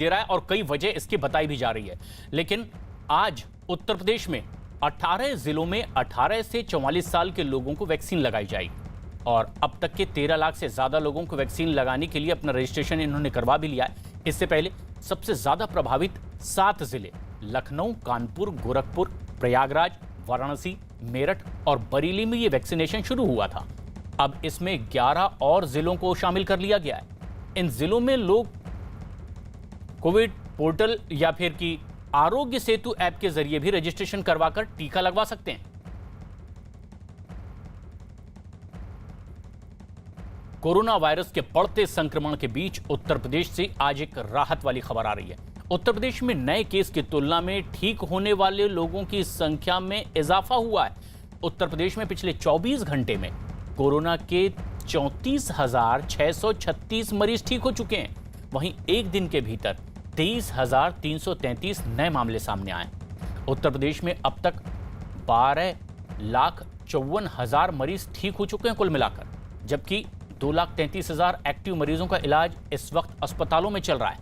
दे रहा है और कई वजह इसकी बताई भी जा रही है। लेकिन आज उत्तर प्रदेश में 18 जिलों में 18 से 44 साल के लोगों को वैक्सीन लगाई जाएगी और अब तक के 13 लाख से ज्यादा लोगों को वैक्सीन लगाने के लिए अपना रजिस्ट्रेशन इन्होंने करवा भी लिया है। इससे पहले सबसे ज्यादा प्रभावित 7 जिले लखनऊ, कानपुर, गोरखपुर, प्रयागराज, वाराणसी, मेरठ और बरेली में ये वैक्सीनेशन शुरू हुआ था। अब इसमें 11 और जिलों को शामिल कर लिया गया है। इन जिलों में लोग कोविड पोर्टल या फिर की आरोग्य सेतु ऐप के जरिए भी रजिस्ट्रेशन करवाकर टीका लगवा सकते हैं। कोरोना वायरस के बढ़ते संक्रमण के बीच उत्तर प्रदेश से आज एक राहत वाली खबर आ रही है। उत्तर प्रदेश में नए केस की तुलना में ठीक होने वाले लोगों की संख्या में इजाफा हुआ है। उत्तर प्रदेश में पिछले 24 घंटे में कोरोना के 34,636 मरीज ठीक हो चुके हैं। वहीं एक दिन के भीतर 23,333 नए मामले सामने आए। उत्तर प्रदेश में अब तक 12,54,000 मरीज ठीक हो चुके हैं कुल मिलाकर, जबकि 2,33,000 एक्टिव मरीजों का इलाज इस वक्त अस्पतालों में चल रहा है।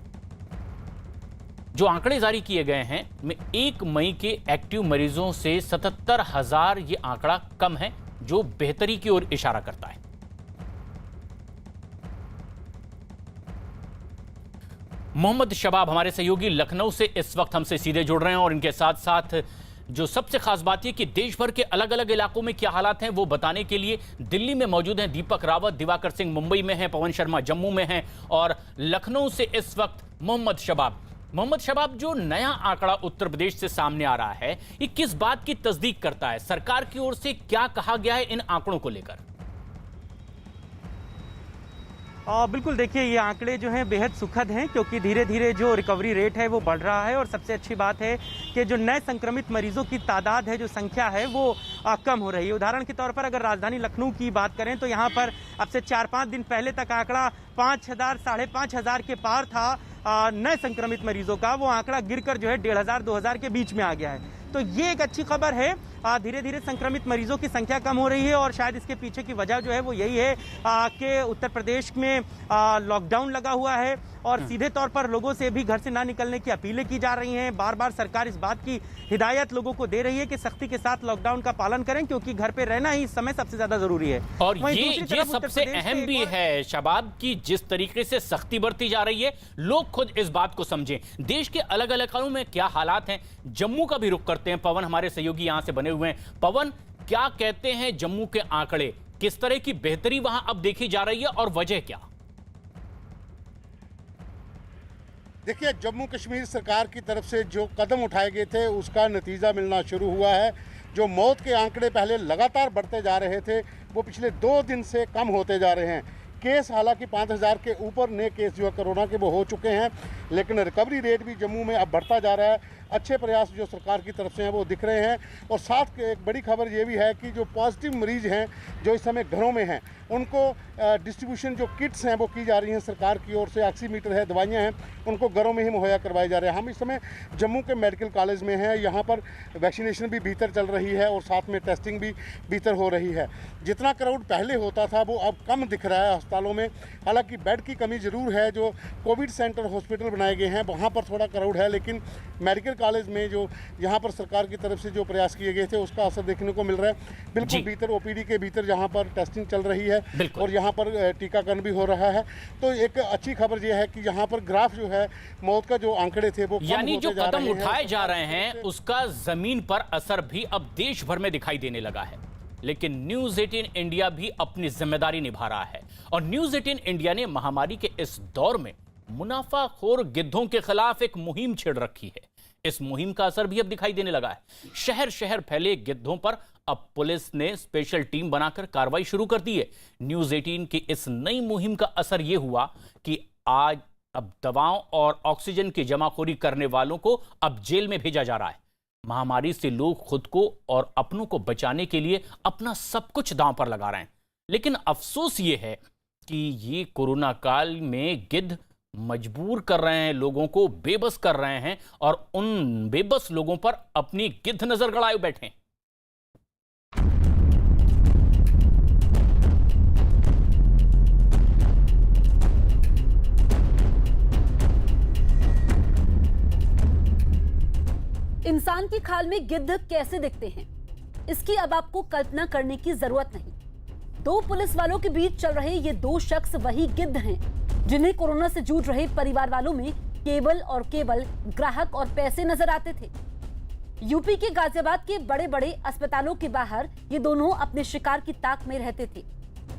जो आंकड़े जारी किए गए हैं में 1 मई के एक्टिव मरीजों से 77,000 ये आंकड़ा कम है, जो बेहतरी की ओर इशारा करता है। मोहम्मद शबाब हमारे सहयोगी लखनऊ से इस वक्त हमसे सीधे जुड़ रहे हैं और इनके साथ साथ जो सबसे खास बात है कि देश भर के अलग अलग इलाकों में क्या हालात हैं वो बताने के लिए दिल्ली में मौजूद हैं दीपक रावत। दिवाकर सिंह मुंबई में हैं, पवन शर्मा जम्मू में हैं और लखनऊ से इस वक्त मोहम्मद शबाब, जो नया आंकड़ा उत्तर प्रदेश से सामने आ रहा है, ये किस बात की तस्दीक करता है? सरकार की ओर से क्या कहा गया है इन आंकड़ों को लेकर? बिल्कुल, देखिए ये आंकड़े जो हैं बेहद सुखद हैं, क्योंकि धीरे धीरे जो रिकवरी रेट है वो बढ़ रहा है और सबसे अच्छी बात है कि जो नए संक्रमित मरीजों की तादाद है, जो संख्या है वो कम हो रही है। उदाहरण के तौर पर अगर राजधानी लखनऊ की बात करें तो यहाँ पर अब से 4-5 दिन पहले तक आंकड़ा 5,000 साढ़े 5,000 के पार था नए संक्रमित मरीजों का। वो आंकड़ा गिरकर जो है 1,500-2,000 के बीच में आ गया है। तो ये एक अच्छी खबर है। धीरे धीरे संक्रमित मरीजों की संख्या कम हो रही है और शायद इसके पीछे की वजह जो है वो यही है कि उत्तर प्रदेश में लॉकडाउन लगा हुआ है और सीधे तौर पर लोगों से भी घर से ना निकलने की अपीलें की जा रही हैं। बार बार सरकार इस बात की हिदायत लोगों को दे रही है कि सख्ती के साथ लॉकडाउन का पालन करें, क्योंकि घर पे रहना ही इस समय सबसे ज्यादा जरूरी है। और ये सबसे अहम भी है शबाब की जिस तरीके से सख्ती बरती जा रही है, लोग खुद इस बात को समझें। देश के अलग अलग इलाकों में क्या हालात हैं, जम्मू का भी रुख करते हैं। पवन हमारे सहयोगी यहां से बने हुए हैं। पवन, क्या कहते हैं जम्मू के आंकड़े? किस तरह की बेहतरी वहां अब देखी जा रही है और वजह क्या? देखिए, जम्मू कश्मीर सरकार की तरफ से जो कदम उठाए गए थे उसका नतीजा मिलना शुरू हुआ है। जो मौत के आंकड़े पहले लगातार बढ़ते जा रहे थे वो पिछले 2 दिन से कम होते जा रहे हैं। केस हालांकि 5,000 के ऊपर नए केस जो है कोरोना के वो हो चुके हैं, लेकिन रिकवरी रेट भी जम्मू में अब बढ़ता जा रहा है। अच्छे प्रयास जो सरकार की तरफ से हैं वो दिख रहे हैं। और साथ एक बड़ी खबर ये भी है कि जो पॉजिटिव मरीज हैं जो इस समय घरों में हैं उनको डिस्ट्रीब्यूशन जो किट्स हैं वो की जा रही हैं सरकार की ओर से। ऑक्सीमीटर है, दवाइयाँ हैं, उनको घरों में ही मुहैया करवाए जा रहे हैं। हम इस समय जम्मू के मेडिकल कॉलेज में हैं। यहाँ पर वैक्सीनेशन भी भीतर चल रही है और साथ में टेस्टिंग भी भीतर हो रही है। जितना क्राउड पहले होता था वो अब कम दिख रहा है अस्पतालों में। हालांकि बेड की कमी ज़रूर है। जो कोविड सेंटर हॉस्पिटल बनाए गए हैं वहाँ पर थोड़ा क्राउड है, लेकिन मेडिकल कॉलेज में जो यहाँ पर सरकार की तरफ से जो प्रयास किए गए थे उसका असर देखने को मिल रहा है। बिल्कुल भीतर ओपीडी के भीतर जहाँ पर टेस्टिंग चल रही है और यहाँ पर टीकाकरण भी हो रहा है। तो एक अच्छी खबर यह है कि यहाँ पर ग्राफ जो है मौत का जो आंकड़े थे वो यानी जो कदम उठाए जा रहे हैं उसका जमीन पर असर भी अब देश भर में दिखाई देने लगा है। लेकिन न्यूज 18 इंडिया भी अपनी जिम्मेदारी निभा रहा है और न्यूज 18 इंडिया ने महामारी के इस दौर में मुनाफाखोर गिद्धों के खिलाफ एक मुहिम छेड़ रखी है। इस मुहिम का असर भी अब दिखाई देने लगा है। शहर शहर फैले गिद्धों पर अब पुलिस ने स्पेशल टीम बनाकर कार्रवाई शुरू कर दी है। न्यूज 18 की इस नई मुहिम का असर यह हुआ कि आज अब दवाओं और ऑक्सीजन की जमाखोरी करने वालों को अब जेल में भेजा जा रहा है। महामारी से लोग खुद को और अपनों को बचाने के लिए अपना सब कुछ दांव पर लगा रहे हैं। लेकिन अफसोस ये है कि ये कोरोना काल में गिद्ध मजबूर कर रहे हैं, लोगों को बेबस कर रहे हैं और उन बेबस लोगों पर अपनी गिद्ध नजर गड़ाए बैठे हैं। इंसान की खाल में गिद्ध कैसे दिखते हैं, इसकी अब आपको कल्पना करने की जरूरत नहीं। दो पुलिस वालों के बीच चल रहे ये दो शख्स वही गिद्ध हैं जिन्हें कोरोना से जूझ रहे परिवार वालों में केवल और केवल ग्राहक और पैसे नजर आते थे। यूपी के गाजियाबाद के बड़े बड़े अस्पतालों के बाहर ये दोनों अपने शिकार की ताक में रहते थे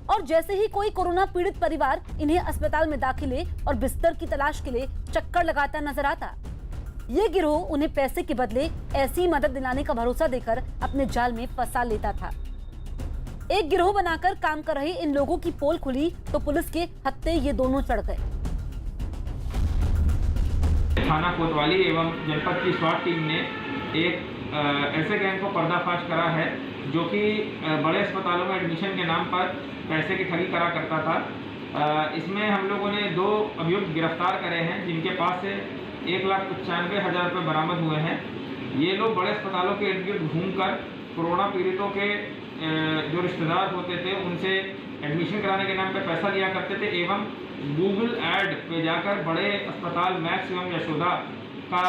और जैसे ही कोई कोरोना पीड़ित परिवार इन्हें अस्पताल में दाखिले और बिस्तर की तलाश के लिए चक्कर लगाता नजर आता, ये गिरोह उन्हें पैसे के बदले ऐसी मदद दिलाने का भरोसा देकर अपने जाल में फंसा लेता था। एक गिरोह बनाकर काम कर रहे इन लोगों की पोल खुली तो पुलिस के हत्थे ये दोनों चढ़ गए। थाना कोतवाली एवं जनपद की स्वाट टीम ने एक ऐसे गैंग को पर्दाफाश करा है जो कि बड़े अस्पतालों में एडमिशन के नाम पर पैसे की ठगी करा करता था। इसमें हम लोगों ने 2 अभियुक्त गिरफ्तार करे हैं जिनके पास से 1,95,000 रुपये बरामद हुए हैं। ये लोग बड़े अस्पतालों के इर्द गिर्द घूमकर कोरोना पीड़ितों के जो रिश्तेदार होते थे उनसे एडमिशन कराने के नाम पर पैसा लिया करते थे एवं गूगल ऐड पे जाकर बड़े अस्पताल मैक्स एवं यशोदा का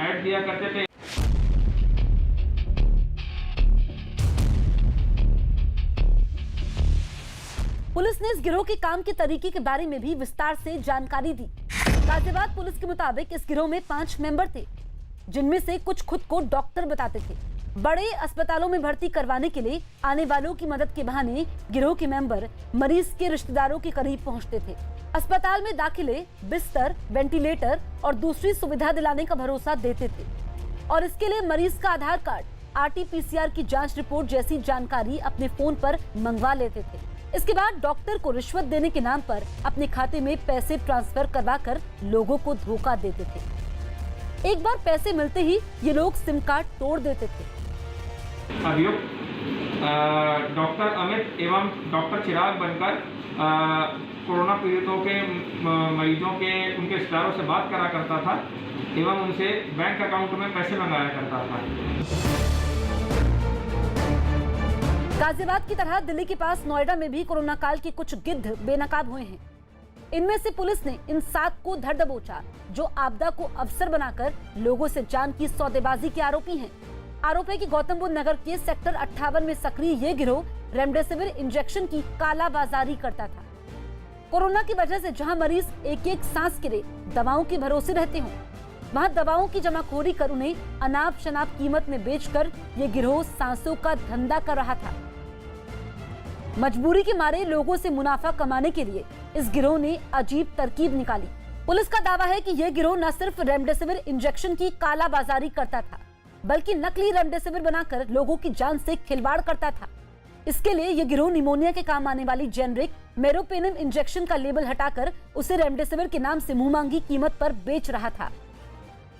ऐड दिया करते थे। पुलिस ने इस गिरोह के काम के तरीके के बारे में भी विस्तार से जानकारी दी। गाजियाबाद पुलिस के मुताबिक इस गिरोह में 5 मेंबर थे जिनमें से कुछ खुद को डॉक्टर बताते थे। बड़े अस्पतालों में भर्ती करवाने के लिए आने वालों की मदद के बहाने गिरोह के मेंबर मरीज के रिश्तेदारों के करीब पहुंचते थे। अस्पताल में दाखिले, बिस्तर, वेंटिलेटर और दूसरी सुविधा दिलाने का भरोसा देते थे और इसके लिए मरीज का आधार कार्ड, RT-PCR की जांच रिपोर्ट जैसी जानकारी अपने फोन पर मंगवा लेते थे। इसके बाद डॉक्टर को रिश्वत देने के नाम पर अपने खाते में पैसे ट्रांसफर करवाकर लोगों को धोखा देते थे। एक बार पैसे मिलते ही ये लोग सिम कार्ड तोड़ देते थे। अभियुक्त डॉक्टर अमित एवं डॉक्टर चिराग बनकर कोरोना पीड़ितों के मरीजों के उनके रिश्तेदारों से बात करा करता था एवं उनसे बैंक अकाउंट में पैसे मंगाया करता था। गाजियाबाद की तरह दिल्ली के पास नोएडा में भी कोरोना काल के कुछ गिद्ध बेनकाब हुए हैं। इनमें से पुलिस ने इन 7 को धर दबोचा जो आपदा को अवसर बनाकर लोगों से जान की सौदेबाजी के आरोपी हैं। आरोप है कि गौतम बुद्ध नगर के सेक्टर 58 में सक्रिय ये गिरोह रेमडेसिविर इंजेक्शन की कालाबाजारी करता था। कोरोना की वजह से जहां मरीज एक-एक सांस के लिए दवाओं के भरोसे रहते हों, वहां दवाओं की जमाखोरी कर उन्हें अनाप शनाप कीमत में बेचकर ये गिरोह सांसों का धंधा कर रहा था। मजबूरी के मारे लोगों से मुनाफा कमाने के लिए इस गिरोह ने अजीब तरकीब निकाली। पुलिस का दावा है कि यह गिरोह न सिर्फ रेमडेसिविर इंजेक्शन की कालाबाजारी करता था बल्कि नकली रेमडेसिविर बनाकर लोगों की जान से खिलवाड़ करता था। इसके लिए यह गिरोह निमोनिया के काम आने वाली जेनरिक मेरोपेनम इंजेक्शन का लेबल हटाकर उसे रेमडेसिविर के नाम से मुंहमांगी कीमत पर बेच रहा था।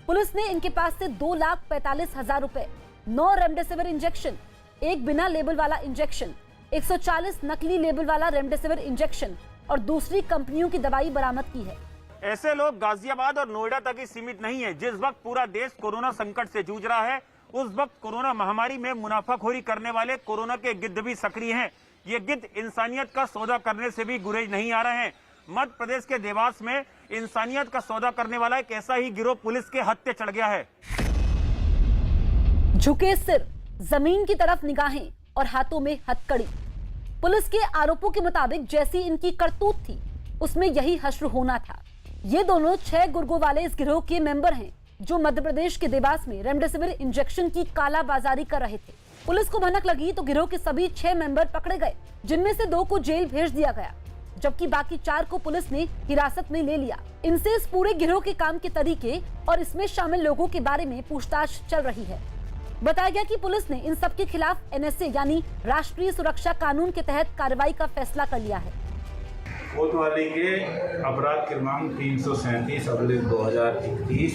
पुलिस ने इनके पास से 2,45,000 रुपए, 9 रेमडेसिविर इंजेक्शन, एक बिना लेबल वाला इंजेक्शन, 140 नकली लेबल वाला रेमडेसिविर इंजेक्शन और दूसरी कंपनियों की दवाई बरामद की है। ऐसे लोग गाजियाबाद और नोएडा तक ही सीमित नहीं है। जिस वक्त पूरा देश कोरोना संकट से जूझ रहा है उस वक्त कोरोना महामारी में मुनाफाखोरी करने वाले कोरोना के गिद्ध भी सक्रिय हैं। ये गिद्ध इंसानियत का सौदा करने से भी गुरेज नहीं आ रहे हैं। मध्य प्रदेश के देवास में इंसानियत का सौदा करने वाला एक ऐसा ही गिरोह पुलिस के हत्थे चढ़ गया है। झुके सिर, जमीन की तरफ निगाहें और हाथों में हथकड़ी। पुलिस के आरोपों के मुताबिक जैसी इनकी करतूत थी उसमें यही हश्र होना था। ये दोनों 6 गुर्गों वाले इस गिरोह के मेंबर हैं जो मध्य प्रदेश के देवास में रेमडेसिविर इंजेक्शन की कालाबाजारी कर रहे थे। पुलिस को भनक लगी तो गिरोह के सभी 6 मेंबर पकड़े गए जिनमें से 2 को जेल भेज दिया गया जबकि बाकी 4 को पुलिस ने हिरासत में ले लिया। इनसे इस पूरे गिरोह के काम के तरीके और इसमें शामिल लोगों के बारे में पूछताछ चल रही है। बताया गया कि पुलिस ने इन सब के खिलाफ NSA यानी राष्ट्रीय सुरक्षा कानून के तहत कार्रवाई का फैसला कर लिया है। कोतवाली के अपराध क्रमांक 337/2021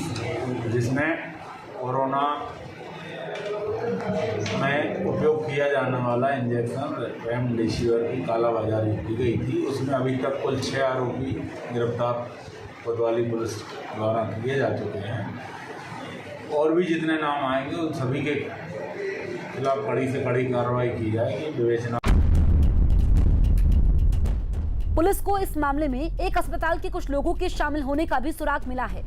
जिसमें कोरोना में उपयोग किया जाने वाला इंजेक्शन रेमडेसिविर की कालाबाजारी की गई थी, उसमें अभी तक कुल 6 आरोपी गिरफ्तार कोतवाली पुलिस द्वारा किए जा चुके हैं और भी जितने नाम आएंगे उन सभी के खिलाफ कड़ी से कड़ी कार्रवाई की जाएगी। विवेचना पुलिस को इस मामले में एक अस्पताल के कुछ लोगों के शामिल होने का भी सुराग मिला है।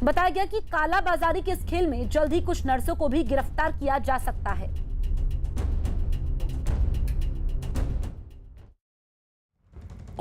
बताया गया कि काला बाजारी के इस खेल में जल्द ही कुछ नर्सों को भी गिरफ्तार किया जा सकता है।